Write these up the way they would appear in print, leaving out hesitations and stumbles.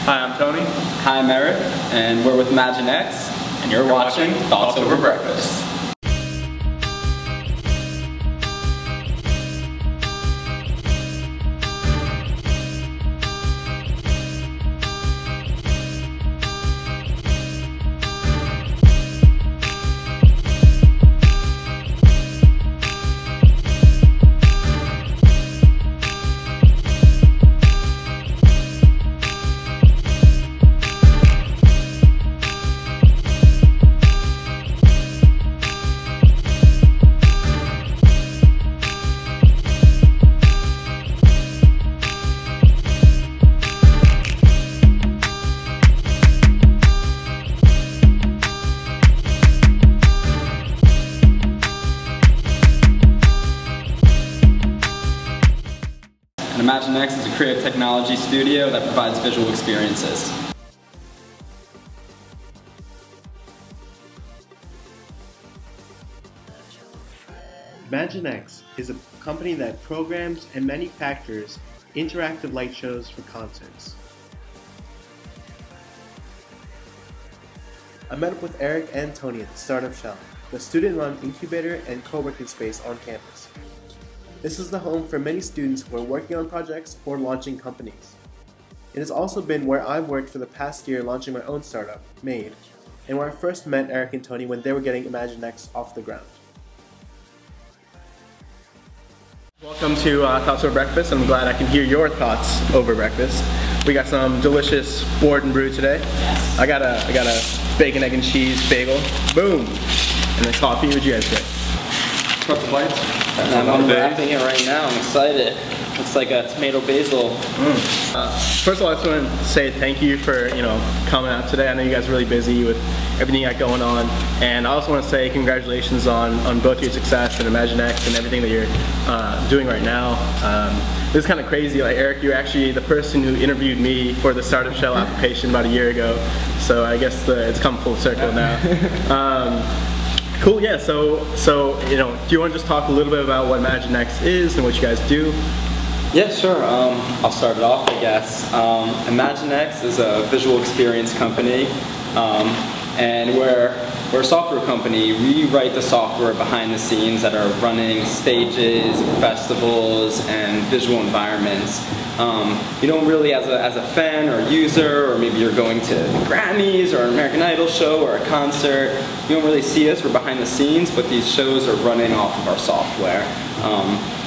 Hi, I'm Tony. Hi, I'm Eric, and we're with ImagineX, and you're watching Thoughts Over Breakfast. ImagineX is a creative technology studio that provides visual experiences. ImagineX is a company that programs and manufactures interactive light shows for concerts. I met up with Eric and Tony at the Startup Shell, the student-run incubator and co-working space on campus. This is the home for many students who are working on projects or launching companies. It has also been where I've worked for the past year launching my own startup, Made, and where I first met Eric and Tony when they were getting ImagineX off the ground. Welcome to Thoughts Over Breakfast. I'm glad I can hear your thoughts over breakfast. We got some delicious board and brew today. I got a bacon, egg, and cheese bagel. Boom! And then coffee. What'd you guys get? Got the bites? I'm unwrapping it right now. I'm excited. Looks like a tomato basil. First of all, I just want to say thank you for coming out today. I know you guys are really busy with everything you got going on, and I also want to say congratulations on both your success and ImagineX and everything that you're doing right now. This is kind of crazy. Like Eric, you're actually the person who interviewed me for the Startup Shell application about a year ago. So I guess it's come full circle now. Cool, yeah, so do you want to just talk a little bit about what ImagineX is and what you guys do? Yeah, sure. I'll start it off, I guess. ImagineX is a visual experience company, and we're a software company. We write the software behind the scenes that are running stages, festivals, and visual environments. You don't really, as a fan or user, or maybe you're going to the Grammys or an American Idol show or a concert, you don't really see us. We're behind the scenes, but these shows are running off of our software.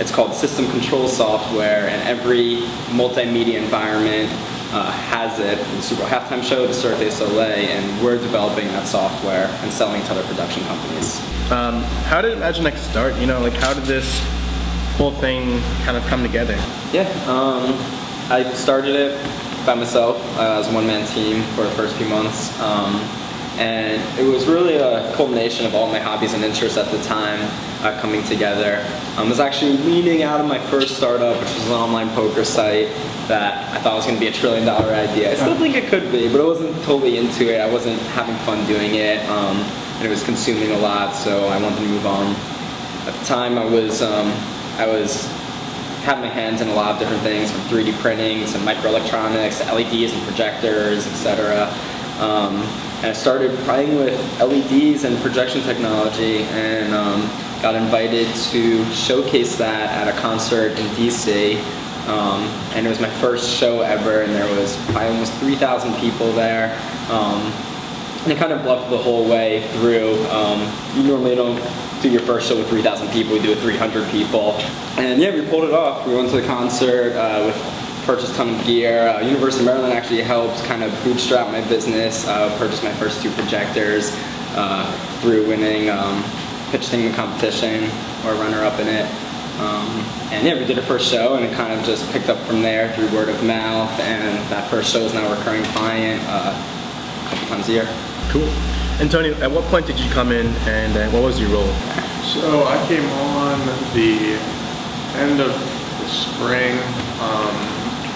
It's called system control software, and every multimedia environment has it, from the Super Bowl halftime show to Cirque du Soleil, and we're developing that software and selling it to other production companies. How did ImagineX start? How did this whole thing kind of come together? Yeah, I started it by myself as a one-man team for the first few months, and it was really a culmination of all my hobbies and interests at the time coming together. I was actually leaning out of my first startup, which was an online poker site that I thought was going to be $1 trillion idea. I still think it could be, but I wasn't totally into it. I wasn't having fun doing it, and it was consuming a lot, so I wanted to move on. At the time, I had my hands in a lot of different things, from 3D printing to microelectronics, to LEDs and projectors, etc. And I started playing with LEDs and projection technology, and got invited to showcase that at a concert in DC. And it was my first show ever, and there was probably almost 3,000 people there. And it kind of bluffed the whole way through. You normally don't do your first show with 3,000 people, we do it with 300 people. And yeah, we pulled it off. We went to the concert, purchased a ton of gear. University of Maryland actually helped kind of bootstrap my business, purchased my first 2 projectors through winning pitch in the competition, or runner-up in it. And yeah, we did our first show, and it kind of just picked up from there through word of mouth, and that first show is now a recurring client a couple times a year. Cool. And Tony, at what point did you come in, and what was your role? So I came on the end of the spring,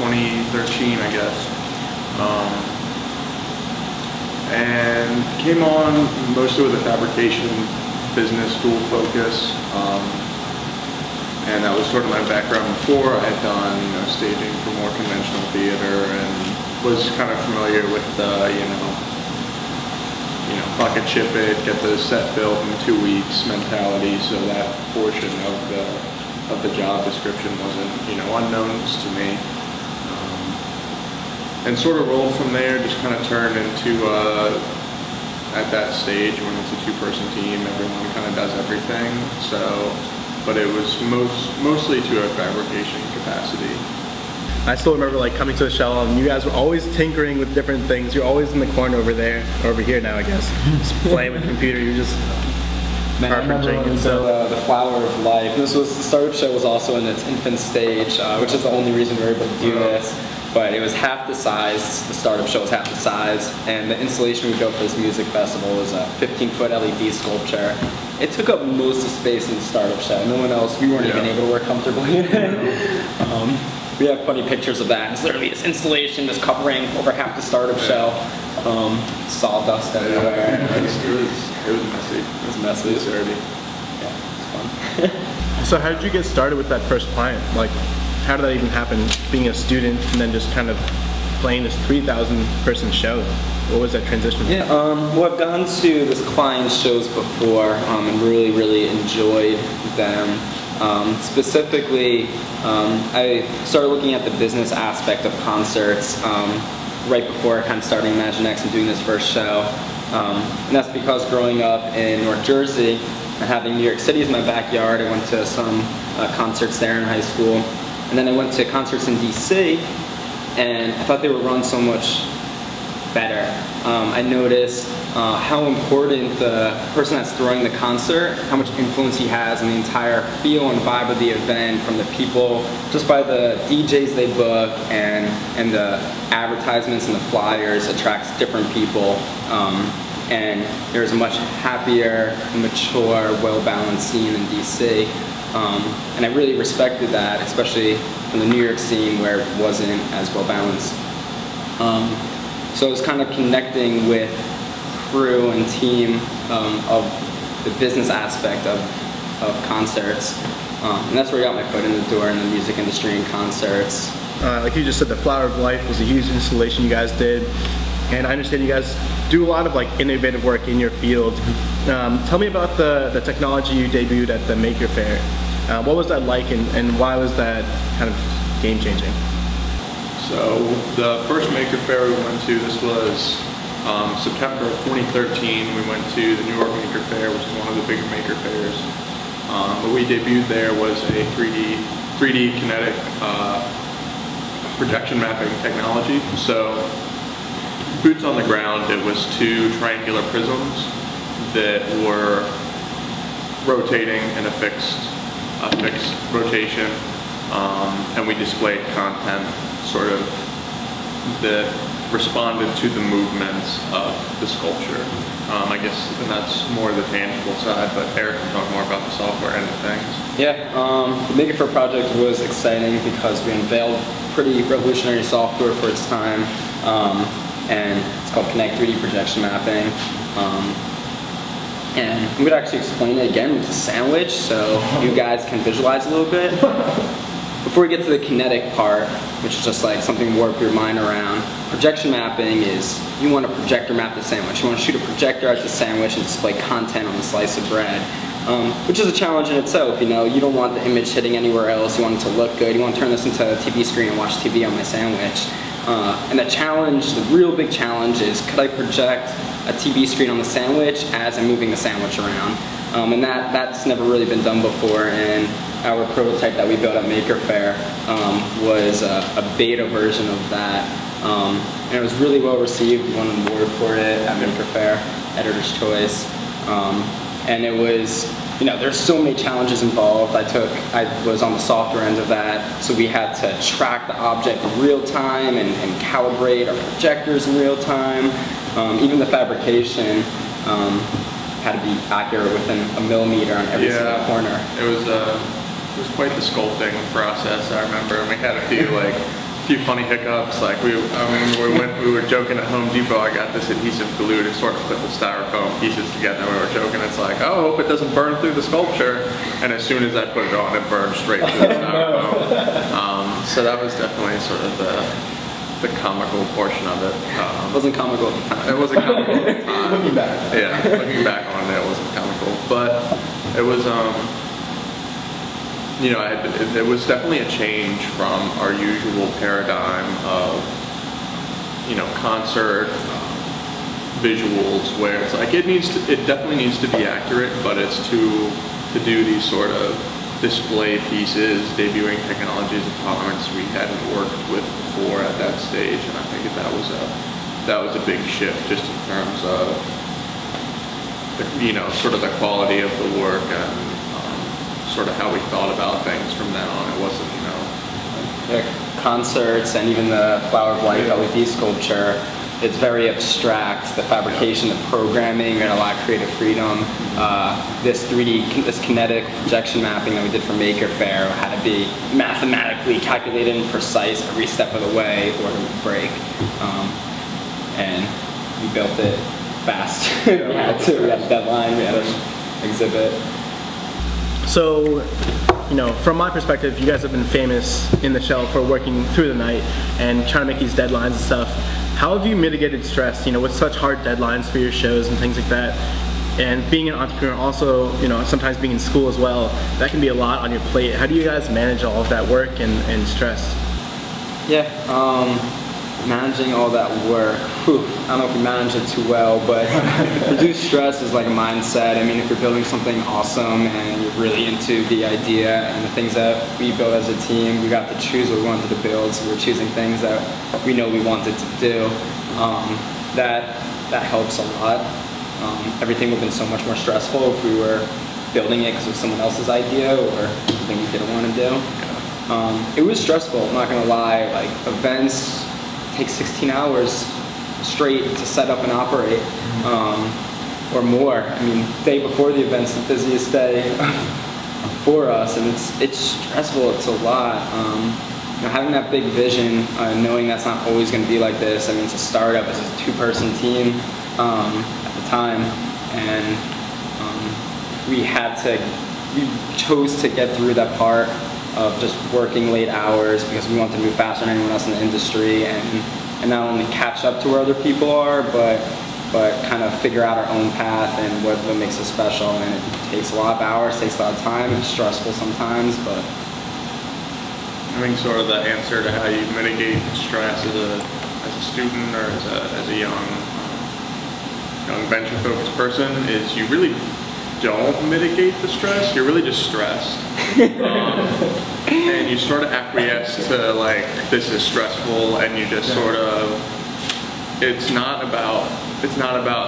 2013, I guess, and came on mostly with a fabrication business, dual focus, and that was sort of my background before. I had done staging for more conventional theater and was kind of familiar with the, bucket ship it, get the set built in 2 weeks mentality. So that portion of the job description wasn't, unknowns to me. And sort of rolled from there, just kind of turned into, at that stage when it's a 2-person team, everyone kind of does everything. So, but it was mostly to a fabrication capacity. I still remember like coming to the shell and you guys were always tinkering with different things. You're always in the corner over there, or over here now I guess, just playing with the computer. You're just carpentering and stuff. The flower of life. The startup show was also in its infant stage, which is the only reason we were able to do this. But it was half the size, the startup show was half the size, and the installation we built for this music festival was a 15-foot LED sculpture. It took up most of the space in the startup show. No one else, we weren't even able to work comfortably in it. We have funny pictures of that. It's literally this installation just covering over half the startup show. Sawdust everywhere. It was messy. It was messy. It was dirty. Yeah, it was fun. So how did you get started with that first client? Like, how did that even happen, being a student and then just kind of playing this 3,000-person show? What was that transition? Yeah, well, I've gone to this client shows before and really enjoyed them. Specifically, I started looking at the business aspect of concerts right before kind of starting ImagineX and doing this first show. And that's because growing up in North Jersey and having New York City as my backyard, I went to some concerts there in high school. And then I went to concerts in DC, and I thought they were run so much better. I noticed how important the person that's throwing the concert, how much influence he has on the entire feel and vibe of the event, from the people, just by the DJs they book and the advertisements and the flyers attracts different people. And there's a much happier, mature, well-balanced scene in DC. And I really respected that, especially from the New York scene where it wasn't as well-balanced. So I was kind of connecting with crew and team of the business aspect of concerts. And that's where I got my foot in the door in the music industry and concerts. Like you just said, the Flower of Life was a huge installation you guys did. And I understand you guys do a lot of like innovative work in your field. Tell me about the technology you debuted at the Maker Faire. What was that like, and why was that kind of game-changing? So the first Maker Faire we went to, this was September of 2013. We went to the New York Maker Faire, which is one of the bigger Maker Fairs. What we debuted there was a 3D kinetic projection mapping technology. So boots on the ground, it was 2 triangular prisms that were rotating in a fixed rotation, and we displayed content sort of that responded to the movements of the sculpture. I guess, and that's more the tangible side, but Eric can talk more about the software end of things. Yeah, the Maker Faire project was exciting because we unveiled pretty revolutionary software for its time, and it's called Kinect 3D projection mapping. And I'm going to actually explain it again with a sandwich so you guys can visualize a little bit. Before we get to the kinetic part, which is just like something to warp your mind around, projection mapping is you want to projector map the sandwich. You want to shoot a projector at the sandwich and display content on a slice of bread, which is a challenge in itself. You don't want the image hitting anywhere else. You want it to look good. You want to turn this into a TV screen and watch TV on my sandwich. And the challenge, the real big challenge is, could I project a TV screen on the sandwich as I'm moving the sandwich around? And that's never really been done before, and our prototype that we built at Maker Faire was a beta version of that. And it was really well received. We won an award for it at Maker Faire, Editor's Choice. And it was, there's so many challenges involved. I was on the software end of that, so we had to track the object in real time and calibrate our projectors in real time. Even the fabrication had to be accurate within a millimeter on every single corner. It was quite the sculpting process, I remember, and we had a few funny hiccups. Like we were joking at Home Depot. I got this adhesive glue to sort of put the styrofoam pieces together. We were joking. It's like, oh, I hope it doesn't burn through the sculpture. And as soon as I put it on, it burned straight through the styrofoam. So that was definitely sort of the comical portion of it. It wasn't comical at the time. It wasn't comical at the time. Looking back. Yeah, looking back on it, it wasn't comical, but it was, you know, it was definitely a change from our usual paradigm of, you know, concert visuals, where it's like it definitely needs to be accurate, but it's to do these sort of display pieces, debuting technologies and tolerance we hadn't worked with before at that stage, and I think that was a big shift just in terms of you know, sort of the quality of the work and sort of how we thought about things from then on. It wasn't, you know, The concerts and even the Flower of Life LED sculpture, it's very abstract. The fabrication, the programming, and a lot of creative freedom. This kinetic projection mapping that we did for Maker Faire had to be mathematically calculated and precise every step of the way or it would break. And we built it fast. We had a deadline, we had an exhibit. So, you know, from my perspective, you guys have been famous in the shell for working through the night and trying to make these deadlines and stuff. How have you mitigated stress, you know, with such hard deadlines for your shows and things like that? And being an entrepreneur, also, you know, sometimes being in school as well, that can be a lot on your plate. How do you guys manage all of that work and stress? Yeah, managing all that work, I don't know if we manage it too well, but reduce stress is like a mindset. I mean, if you're building something awesome and you're really into the idea and the things that we built as a team, we got to choose what we wanted to build, so we're choosing things that we know we wanted to do. That helps a lot. Everything would have been so much more stressful if we were building it because it was someone else's idea or something we didn't want to do. It was stressful, I'm not gonna lie. Like, events take 16 hours straight to set up and operate, or more. I mean, the day before the event's the busiest day for us, and it's stressful, it's a lot. You know, having that big vision, knowing that's not always going to be like this. I mean, it's a startup, it's a two-person team at the time, and we chose to get through that part of just working late hours because we wanted to move faster than anyone else in the industry and not only catch up to where other people are, but kind of figure out our own path and what makes us special. And it takes a lot of hours, takes a lot of time, it's stressful sometimes, but I think sort of the answer to how you mitigate stress as a student or as a young venture-focused person is you really don't mitigate the stress, you're really just stressed. And you sort of acquiesce to, like, this is stressful, and you just sort of, it's not about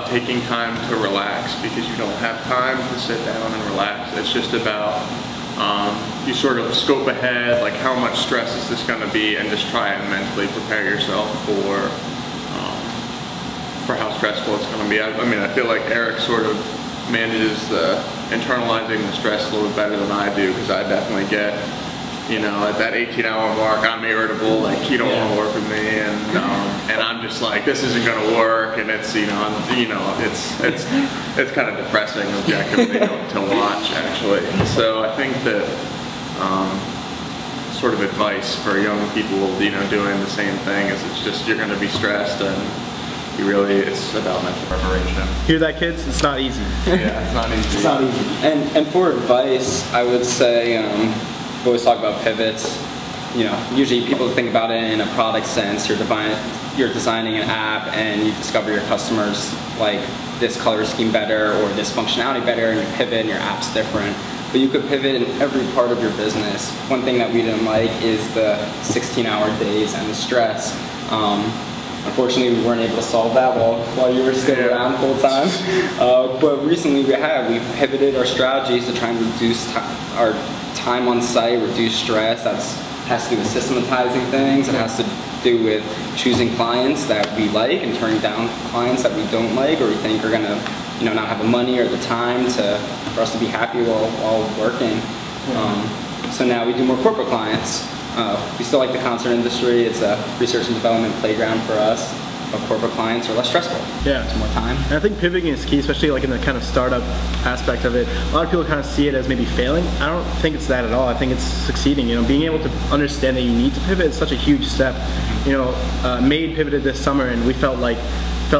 taking time to relax because you don't have time to sit down and relax. It's just about, you sort of scope ahead, like how much stress is this going to be, and just try and mentally prepare yourself for how stressful it's going to be. I mean, I feel like Eric sort of manages internalizing the stress a little bit better than I do, because I definitely get, you know, at that 18-hour mark, I'm irritable, like, you don't want to work with me, and I'm just like, this isn't going to work, and it's, you know, it's kind of depressing objectively to watch, actually. So I think that sort of advice for young people, you know, doing the same thing is it's just, you're going to be stressed, and it's about mental preparation. Hear that, kids? It's not easy. Yeah, it's not easy. It's not easy. And for advice, I would say, we always talk about pivots. You know, usually people think about it in a product sense. You're designing an app and you discover your customers like this color scheme better or this functionality better, and you pivot and your app's different. But you could pivot in every part of your business. One thing that we didn't like is the 16-hour days and the stress. Unfortunately, we weren't able to solve that while you were still around full time. But recently we pivoted our strategies to try and reduce our time on site, reduce stress. That has to do with systematizing things. It has to do with choosing clients that we like and turning down clients that we don't like or we think are gonna, you know, not have the money or the time for us to be happy while working. So now we do more corporate clients. We still like the concert industry. It's a research and development playground for us. but corporate clients are less stressful. Yeah. It's more time. And I think pivoting is key, especially like in the kind of startup aspect of it. A lot of people kind of see it as maybe failing. I don't think it's that at all. I think it's succeeding. You know, being able to understand that you need to pivot is such a huge step. You know, Made pivoted this summer, and we felt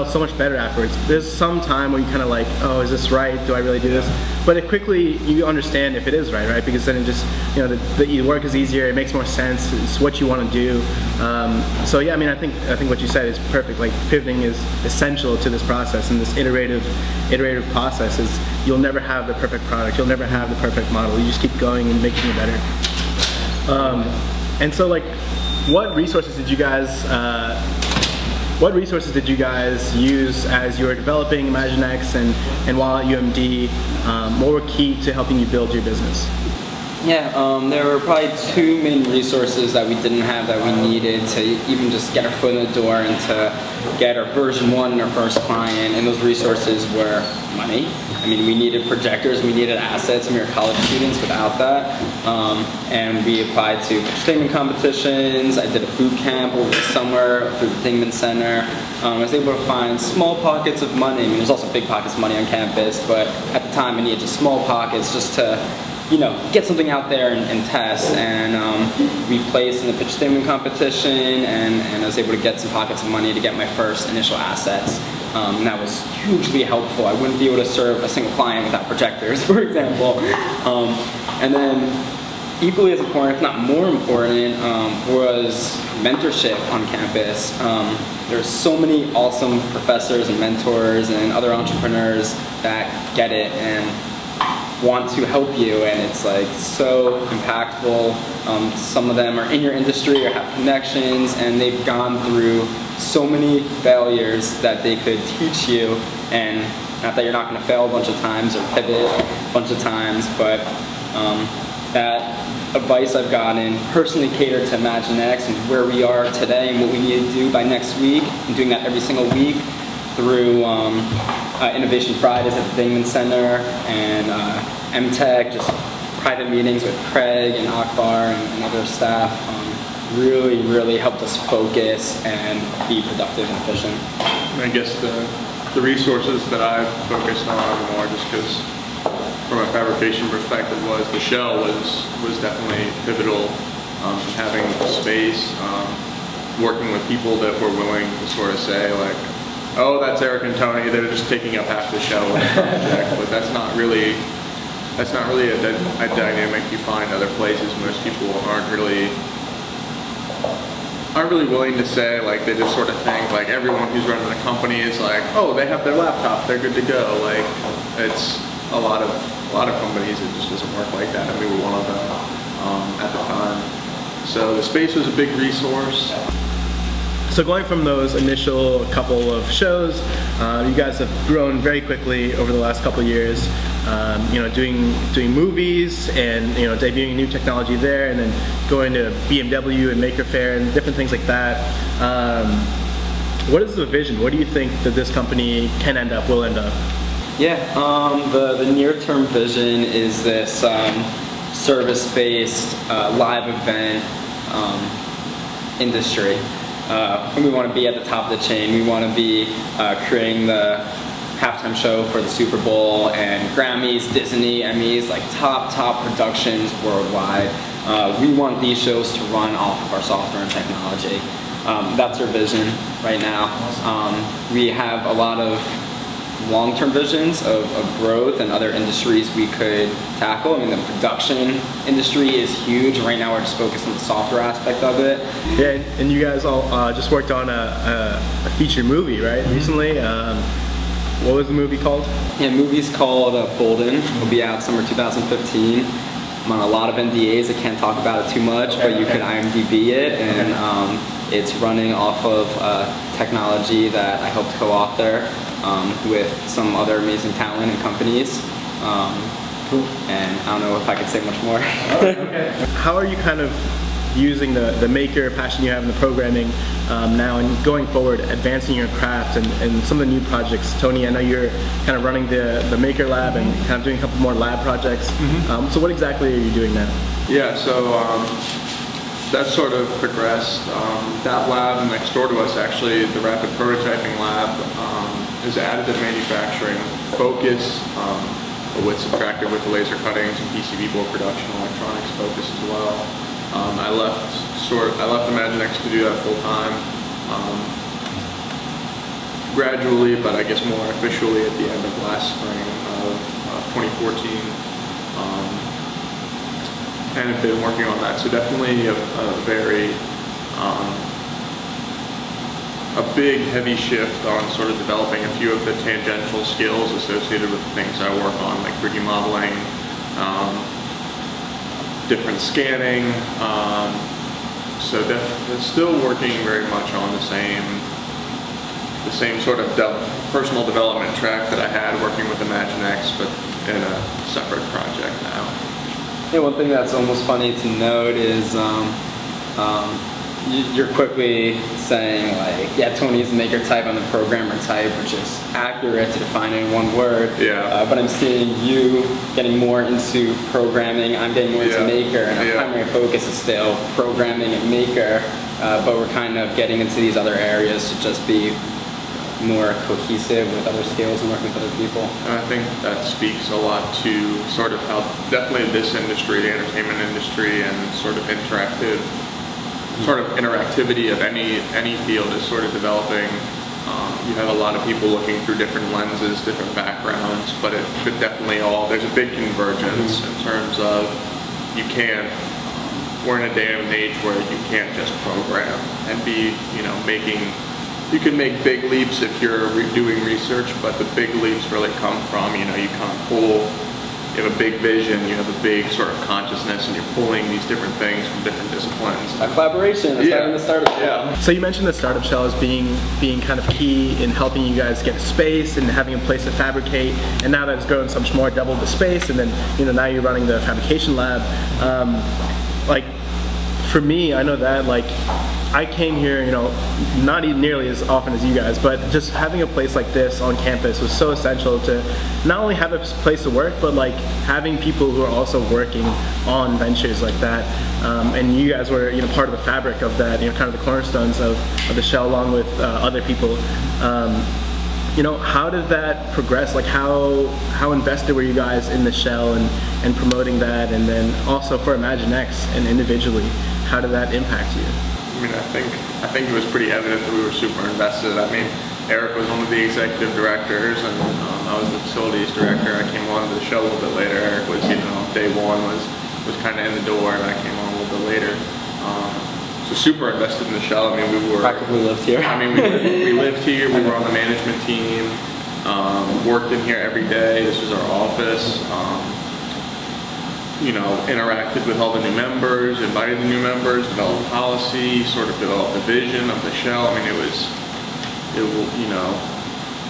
so much better afterwards. There's some time where you kind of like, oh, is this right? Do I really do this? But it quickly, you understand if it is right? Because then it just, you know, the work is easier, it makes more sense, it's what you want to do. So yeah, I mean, I think what you said is perfect. Like, pivoting is essential to this process, and this iterative process is, you'll never have the perfect product, you'll never have the perfect model, you just keep going and making it better. And so, like, what resources did you guys use as you were developing ImagineX and while at UMD? What were key to helping you build your business? Yeah, there were probably two main resources that we didn't have that we needed to even just get our foot in the door and to get our version 1 and our first client, and those resources were money. I mean, we needed projectors, we needed assets, and we were college students without that. And we applied to entertainment competitions. I did a boot camp over the summer through the Dingman Center. I was able to find small pockets of money. I mean, there's also big pockets of money on campus, but at the time I needed just small pockets just to, you know, get something out there and test. And we placed in the pitch statement competition, and I was able to get some pockets of money to get my first initial assets. And that was hugely helpful. I wouldn't be able to serve a single client without projectors, for example. And then equally as important, if not more important, was mentorship on campus. There's so many awesome professors and mentors and other entrepreneurs that get it and want to help you, and it's like so impactful. Some of them are in your industry or have connections, and they've gone through so many failures that they could teach you, and not that you're not going to fail a bunch of times or pivot a bunch of times, but that advice I've gotten personally catered to ImagineX and where we are today and what we need to do by next week, and doing that every single week through Innovation Fridays at the Dingman Center and MTech, just private meetings with Craig and Akbar and other staff. Really helped us focus and be productive and efficient. I guess the resources that I've focused on more, just because from a fabrication perspective, was the shell was definitely pivotal. Having space, working with people that were willing to sort of say like, oh, that's Eric and Tony, they're just taking up half the shell of the project, but that's not really a dynamic you find other places. Most people aren't really willing to say, like, they just sort of think like everyone who's running a company is like, oh, they have their laptop, they're good to go. Like, it's a lot of companies, it just doesn't work like that, and we were one of them at the time. So the space was a big resource. So going from those initial couple of shows, you guys have grown very quickly over the last couple of years. You know, doing movies and, you know, debuting new technology there, and then going to BMW and Maker Faire and different things like that. What is the vision? What do you think that this company will end up? Yeah, the near-term vision is this service-based live event industry. We want to be at the top of the chain. We want to be creating the halftime show for the Super Bowl and Grammys, Disney, Emmys, like top productions worldwide. We want these shows to run off of our software and technology. That's our vision right now. We have a lot of long-term visions of growth and other industries we could tackle. I mean, the production industry is huge. Right now we're just focused on the software aspect of it. Yeah, and you guys all just worked on a feature movie, right, recently? What was the movie called? Yeah, the movie's called Bolden. It'll be out summer 2015. I'm on a lot of NDAs. I can't talk about it too much, but you can IMDb it, and it's running off of technology that I helped co-author with some other amazing talent and companies. Cool. And I don't know if I could say much more. Okay. How are you kind of using the maker passion you have in the programming now, and going forward, advancing your craft and some of the new projects? Tony, I know you're kind of running the Maker Lab and kind of doing a couple more lab projects. So what exactly are you doing now? Yeah, so That sort of progressed. That lab next door to us, actually, the rapid prototyping lab, is additive manufacturing focus, but with subtractive with the laser cuttings and PCB board production, electronics focus as well. I left ImagineX to do that full time. Gradually, but I guess more officially at the end of last spring of 2014, and have been working on that. So definitely a very a big heavy shift on sort of developing a few of the tangential skills associated with the things I work on, like 3D modeling, different scanning. So definitely still working very much on the same sort of personal development track that I had working with ImagineX, but in a separate project now. Yeah, one thing that's almost funny to note is you're quickly saying, like, yeah, Tony is the maker type, I'm the programmer type, which is accurate to define it in one word. Yeah. But I'm seeing you getting more into programming, I'm getting more into maker, and our primary focus is still programming and maker, but we're kind of getting into these other areas to just be more cohesive with other skills and working with other people. And I think that speaks a lot to sort of how definitely this industry, the entertainment industry, and sort of interactivity of any field is sort of developing. You have a lot of people looking through different lenses, different backgrounds, but it should definitely there's a big convergence in terms of you can't, we're in a day and age where you can't just program and be, you can make big leaps if you're doing research, but the big leaps really come from, you kind of pull, you have a big vision, you have a big sort of consciousness, and you're pulling these different things from different disciplines. A collaboration, that's having the startup shell. Yeah. So you mentioned the startup shell as being kind of key in helping you guys get a space and having a place to fabricate, and now that it's grown so much more, double the space, and then now you're running the fabrication lab. Like, for me, I know that, like, I came here, not nearly as often as you guys, but just having a place like this on campus was so essential to not only have a place to work, but like having people who are also working on ventures like that. And you guys were, part of the fabric of that, kind of the cornerstones of the shell, along with other people. How did that progress? Like, how invested were you guys in the shell and promoting that, and then also for ImagineX and individually, how did that impact you? I mean, I think it was pretty evident that we were super invested. I mean, Eric was one of the executive directors, and I was the facilities director. I came on to the show a little bit later. Eric was, day one was kind of in the door, and I came on a little bit later. So super invested in the shell. I mean, we were practically lived here. I mean, we lived here. We were on the management team. Worked in here every day. This was our office. Interacted with all the new members, invited the new members, developed policy, sort of developed the vision of the shell. I mean,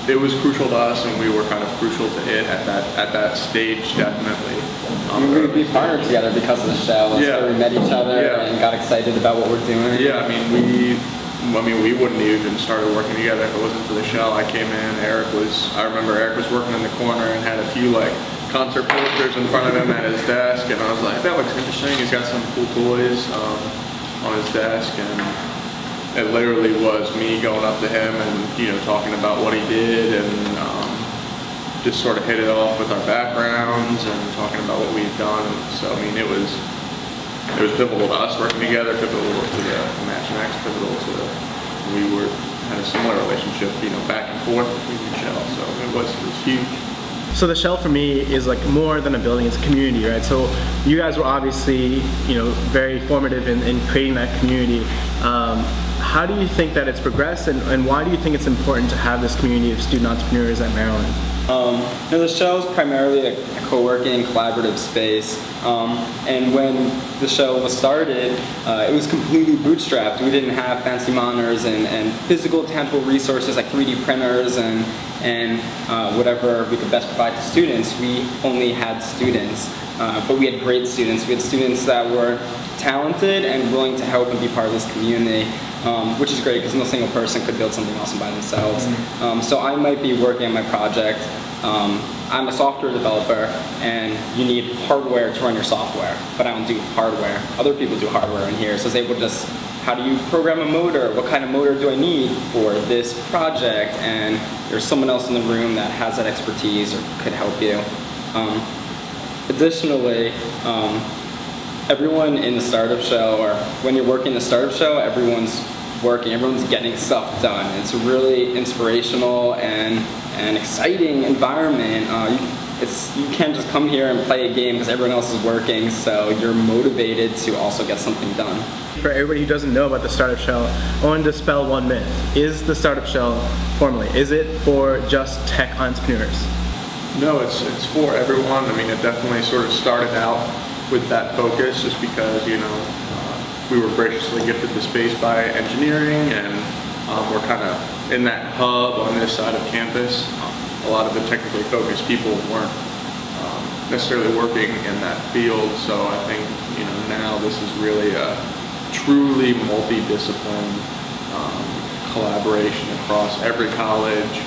it was crucial to us, and we were kind of crucial to it at that stage, definitely. We would be partnered together because of the shell. We met each other and got excited about what we're doing. Yeah, I mean, we wouldn't even started working together if it wasn't for the shell. I came in, I remember Eric was working in the corner and had a few concert posters in front of him at his desk, and I was like, that looks interesting. He's got some cool toys on his desk, and it literally was me going up to him and talking about what he did, and just sort of hit it off with our backgrounds and talking about what we've done. So I mean, it was pivotal to us working together, pivotal to the ImagineX, pivotal to had a similar relationship, back and forth between the shell. So it was huge. So the shell for me is like more than a building, it's a community, right? So you guys were obviously, very formative in creating that community. How do you think that it's progressed, and why do you think it's important to have this community of student entrepreneurs at Maryland? The shell is primarily a co-working, collaborative space, and when the shell was started, it was completely bootstrapped. We didn't have fancy monitors and physical, tangible resources like 3D printers and whatever we could best provide to students. We only had students, but we had great students. We had students that were talented and willing to help and be part of this community. Which is great because no single person could build something awesome by themselves. So I might be working on my project I'm a software developer and you need hardware to run your software, but I don't do hardware. Other people do hardware in here, so I was able to just, how do you program a motor? What kind of motor do I need for this project? And there's someone else in the room that has that expertise or could help you. Additionally, everyone in the startup show, or when you're working the startup show, everyone's working, everyone's getting stuff done. It's a really inspirational and exciting environment. You can't just come here and play a game because everyone else is working, so you're motivated to also get something done. For everybody who doesn't know about the startup show, I wanted to dispel one myth. Is the startup show, formally, is it for just tech entrepreneurs? No, it's for everyone. I mean, it definitely sort of started out with that focus just because, you know, we were graciously gifted the space by engineering, and we're kind of in that hub on this side of campus. A lot of the technically focused people weren't necessarily working in that field, so I think, you know, now this is really a truly multidiscipline collaboration across every college,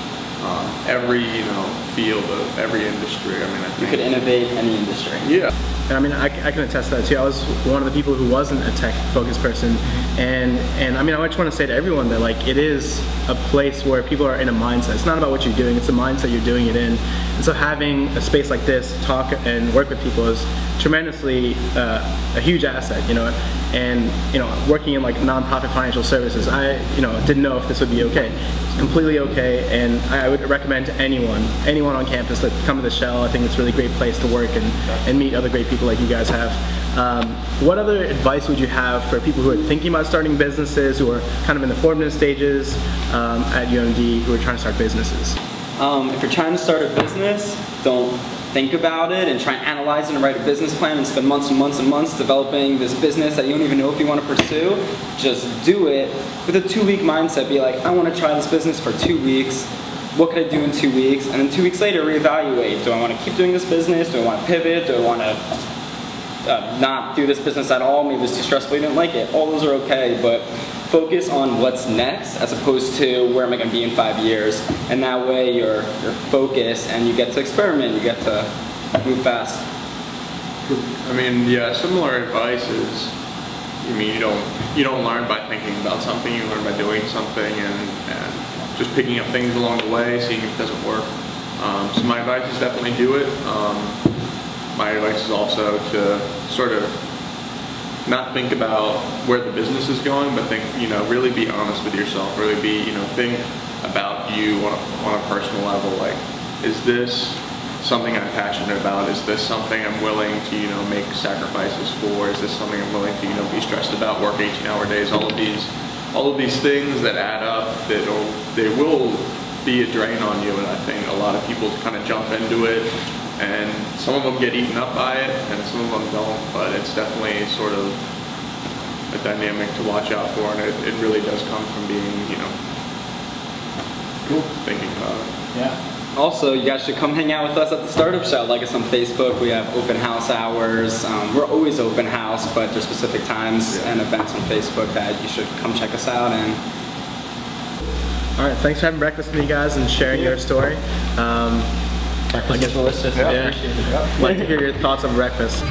every, you know, field of every industry. I mean, I think you could innovate any industry. Yeah. And I mean, I can attest to that too. I was one of the people who wasn't a tech-focused person, and I mean, I just want to say to everyone that, like, it is a place where people are in a mindset. It's not about what you're doing; it's the mindset you're doing it in. And so, having a space like this, talk and work with people, is tremendously a huge asset, you know. And, you know, working in like nonprofit financial services, I, you know, didn't know if this would be okay. It's completely okay, and I would recommend to anyone on campus that come to the Shell. I think it's a really great place to work and meet other great people like you guys have. What other advice would you have for people who are thinking about starting businesses, who are kind of in the formative stages at UMD, who are trying to start businesses? If you're trying to start a business, don't think about it and try and analyze it and write a business plan and spend months and months and months developing this business that you don't even know if you want to pursue. Just do it with a 2-week mindset. Be like, I want to try this business for 2 weeks. What could I do in 2 weeks? And then 2 weeks later, reevaluate. Do I want to keep doing this business? Do I want to pivot? Do I want to not do this business at all? Maybe it's too stressful, you didn't like it. All those are okay, but focus on what's next as opposed to where am I going to be in 5 years. And that way you're focused and you get to experiment, you get to move fast. I mean, yeah, similar advice is, I mean, you don't learn by thinking about something, you learn by doing something and just picking up things along the way, seeing if it doesn't work. So my advice is definitely do it. My advice is also to sort of not think about where the business is going, but think, you know, really be honest with yourself, really be, you know, think about you on a personal level. Like, is this something I'm passionate about? Is this something I'm willing to, you know, make sacrifices for? Is this something I'm willing to, you know, be stressed about, work 18-hour days? All of these things that add up, they will be a drain on you, and I think a lot of people kind of jump into it, and some of them get eaten up by it, and some of them don't, but it's definitely sort of a dynamic to watch out for, and it really does come from being, you know, thinking about it. Yeah. Also, you guys should come hang out with us at the Startup Show. Like us on Facebook, we have open house hours. We're always open house, but there's specific times and events on Facebook that you should come check us out. And all right, thanks for having breakfast with me, guys, and sharing your story. breakfast is delicious. Yeah. I'd like to hear your thoughts on breakfast.